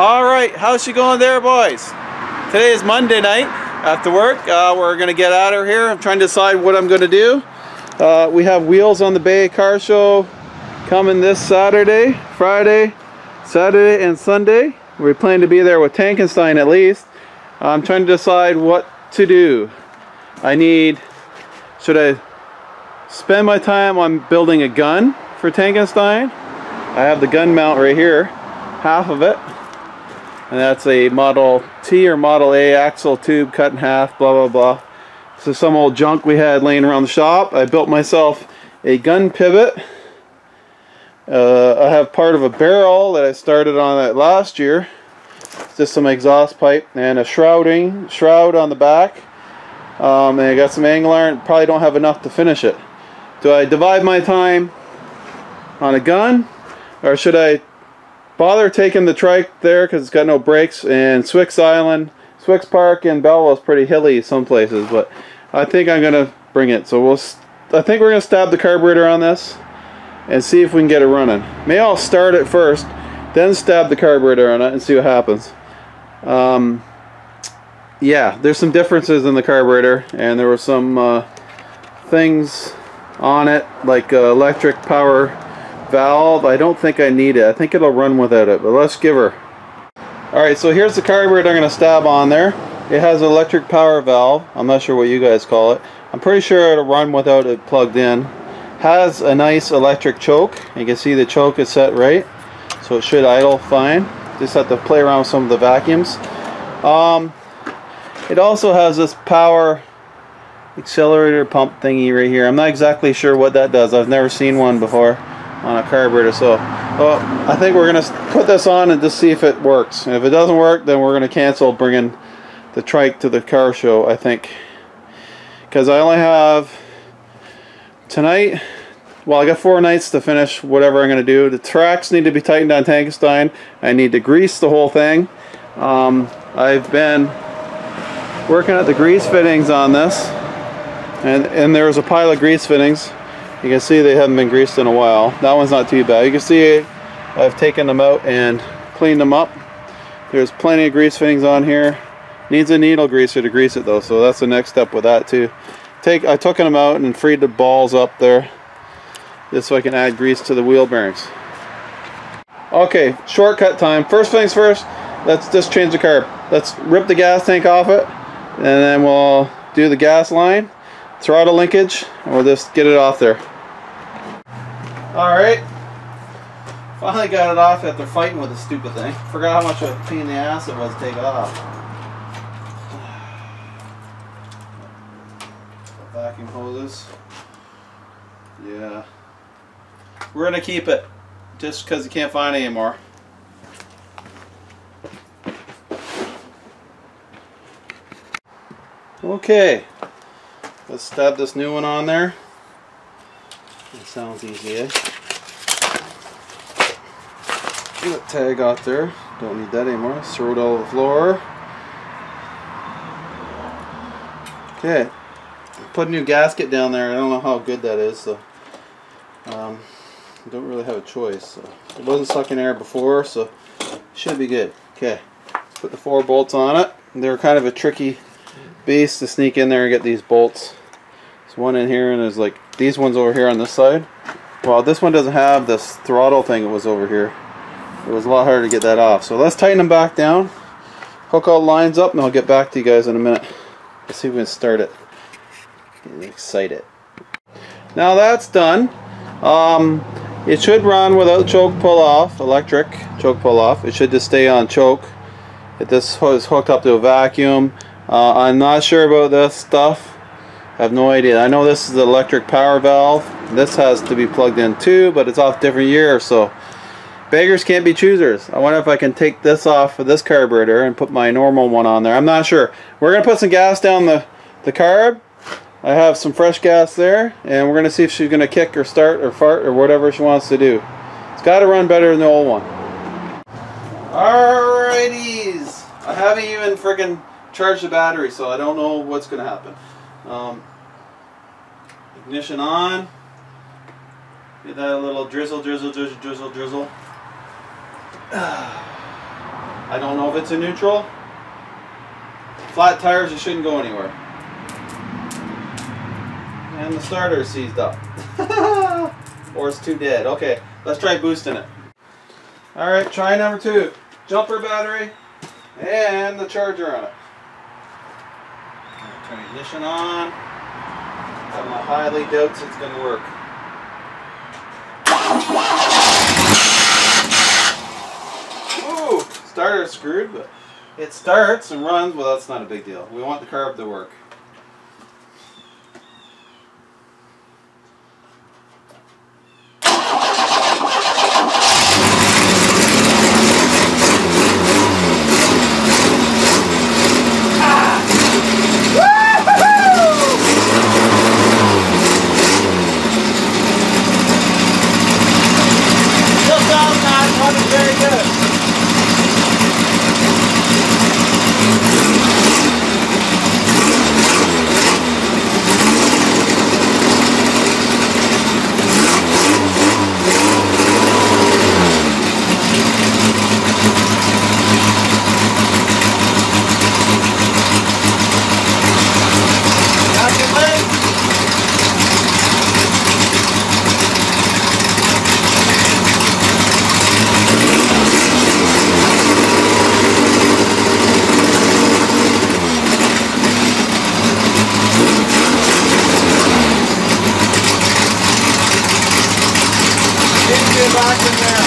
Alright, how's she going there, boys? Today is Monday night after work. We're going to get out of here. I'm trying to decide what I'm going to do. We have Wheels on the Bay car show coming this Saturday, Friday, Saturday and Sunday. We plan to be there with Tankenstein at least. I'm trying to decide what to do. Should I spend my time on building a gun for Tankenstein? I have the gun mount right here, half of it. And that's a Model T or Model A axle tube cut in half, blah blah blah. This is some old junk we had laying around the shop. I built myself a gun pivot. I have part of a barrel that I started on it last year. It's just some exhaust pipe and a shroud on the back. And I got some angle iron. Probably don't have enough to finish it. Do I divide my time on a gun, or should I bother taking the trike there because it's got no brakes? And Swix Park in Belleville is pretty hilly some places, but I think I'm gonna bring it. So I think we're gonna stab the carburetor on this and see if we can get it running. Maybe I'll start it first, then stab the carburetor on it and see what happens. Yeah, there's some differences in the carburetor, and there were some things on it like electric power valve. I don't think I need it. I think it'll run without it, but let's give her. Alright, so here's the carburetor I'm going to stab on there. It has an electric power valve. I'm not sure what you guys call it. I'm pretty sure it'll run without it plugged in. Has a nice electric choke. You can see the choke is set right, so it should idle fine. Just have to play around with some of the vacuums. It also has this power accelerator pump thingy right here. I'm not exactly sure what that does. I've never seen one before on a carburetor, so I think we're going to put this on and just see if it works. And if it doesn't work, then we're going to cancel bringing the trike to the car show, I think, because I only have tonight. Well, I got 4 nights to finish whatever I'm going to do. The tracks need to be tightened on Tankenstein. I need to grease the whole thing. I've been working at the grease fittings on this, and there was a pile of grease fittings. You can see they haven't been greased in a while. That one's not too bad. You can see I've taken them out and cleaned them up. There's plenty of grease fittings on here. Needs a needle greaser to grease it though, so that's the next step with that too. I took them out and freed the balls up there just so I can add grease to the wheel bearings. Okay, shortcut time. First things first, let's just change the carb. Let's rip the gas tank off it, and then we'll do the gas line, throttle linkage, and we'll just get it off there. Alright, finally got it off after fighting with the stupid thing. Forgot how much of a pain in the ass it was to take off. Vacuum hoses. Yeah. We're going to keep it just because you can't find it anymore. Okay, let's stab this new one on there. That sounds easy, eh? Get that tag out there. Don't need that anymore. Let's throw it all over the floor. Okay, put a new gasket down there. I don't know how good that is, so I don't really have a choice. So it wasn't sucking air before, so it should be good. Okay, let's put the 4 bolts on it. They're kind of a tricky beast to sneak in there and get these bolts. There's one in here, and there's like these ones over here on this side. Well, this one doesn't have this throttle thing. It was over here. It was a lot harder to get that off. So let's tighten them back down, hook all the lines up, and I'll get back to you guys in a minute. Let's see if we can start it. Getting excited. Now that's done. It should run without choke pull off, electric choke pull off. It should just stay on choke. This is hooked up to a vacuum. I'm not sure about this stuff. I have no idea. I know this is the electric power valve. This has to be plugged in too, but it's off different year, so beggars can't be choosers. I wonder if I can take this off of this carburetor and put my normal one on there. I'm not sure. We're going to put some gas down the carb. I have some fresh gas there, and we're going to see if she's going to kick or start or fart or whatever she wants to do. It's got to run better than the old one. Alrighties. I haven't even friggin' charged the battery, so I don't know what's going to happen. Ignition on. Get that a little drizzle, drizzle, drizzle, drizzle, drizzle. I don't know if it's in neutral. Flat tires, it shouldn't go anywhere. And the starter is seized up. Or it's too dead. Okay, let's try boosting it. Alright, try number 2. Jumper battery and the charger on it. Turn the ignition on. I highly doubt it's going to work. Ooh, starter screwed, but it starts and runs. Well, that's not a big deal. We want the carb to work. Very good. Back in there.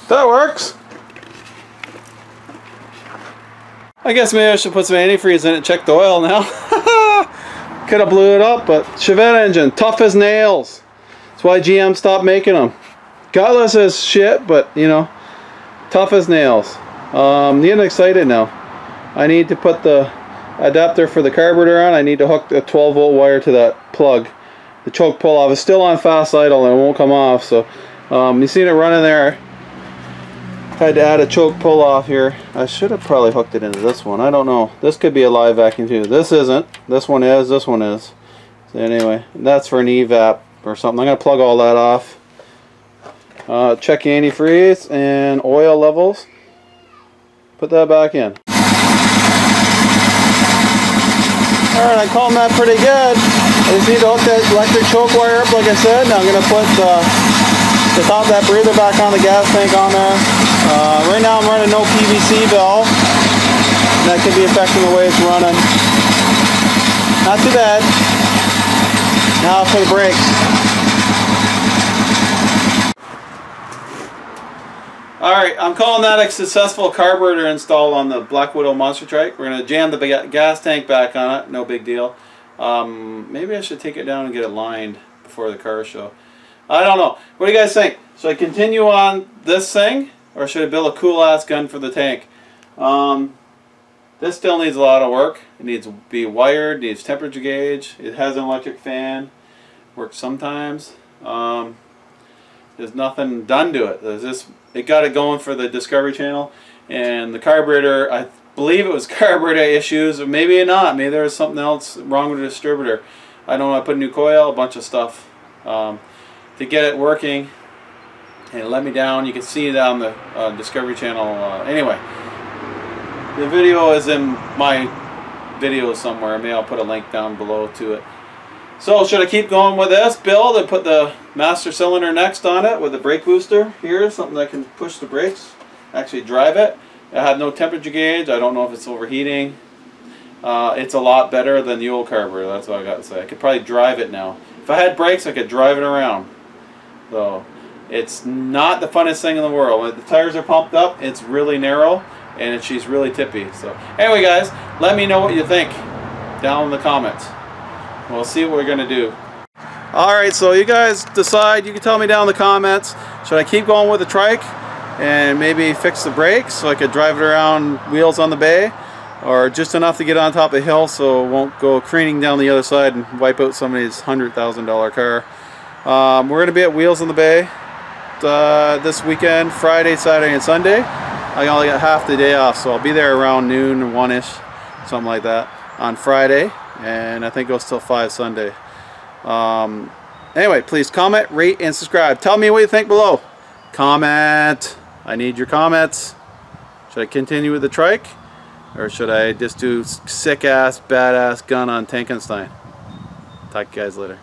That works. I guess maybe I should put some antifreeze in it and check the oil now. Could have blew it up, but Chevette engine, tough as nails. That's why GM stopped making them. Gutless as shit, but you know, tough as nails. Getting excited now. I need to put the adapter for the carburetor on. I need to hook a 12 volt wire to that plug. The choke pull off is still on fast idle and it won't come off. So you seen it running there. Had to add a choke pull off here. I should have probably hooked it into this one. I don't know. This could be a live vacuum too. This isn't. This one is. This one is. So anyway, that's for an evap or something. I'm going to plug all that off. Check antifreeze and oil levels. Put that back in. Alright, I calmed that pretty good. I just need to hook that electric choke wire up like I said. Now I'm going to put the top of that breather back on the gas tank on there. Right now I'm running no PVC valve. That could be affecting the way it's running. Not too bad. Now for the brakes. Alright, I'm calling that a successful carburetor install on the Black Widow Monster Trike. We're going to jam the gas tank back on it, no big deal. Maybe I should take it down and get it lined before the car show. I don't know. What do you guys think? Should I continue on this thing, or should I build a cool ass gun for the tank? This still needs a lot of work. It needs to be wired, needs temperature gauge. It has an electric fan. Works sometimes. There's nothing done to it. It got it going for the Discovery Channel, and the carburetor, I believe it was carburetor issues, or maybe not. Maybe there was something else wrong with the distributor. I don't know. I put a new coil, a bunch of stuff to get it working, and it let me down. You can see it on the Discovery Channel. Anyway, the video is in my video somewhere. Maybe I'll put a link down below to it. So should I keep going with this build and put the master cylinder next on it with the brake booster here, something that can push the brakes, actually drive it? I have no temperature gauge. I don't know if it's overheating. It's a lot better than the old carburetor, that's what I got to say. I could probably drive it now. If I had brakes, I could drive it around. So it's not the funnest thing in the world. When the tires are pumped up, it's really narrow and she's really tippy. So anyway guys, let me know what you think down in the comments. We'll see what we're going to do. Alright, so you guys decide. You can tell me down in the comments. Should I keep going with the trike and maybe fix the brakes so I could drive it around wheels on the bay? Or just enough to get on top of the hill so it won't go careening down the other side and wipe out somebody's $100,000 car. We're going to be at Wheels on the Bay this weekend, Friday, Saturday, and Sunday. I only got half the day off, so I'll be there around noon or 1-ish, something like that, on Friday. And I think it goes till 5 Sunday. Anyway, please comment, rate, and subscribe. Tell me what you think below. Comment. I need your comments. Should I continue with the trike, or should I just do sick ass, badass gun on Tankenstein? Talk to you guys later.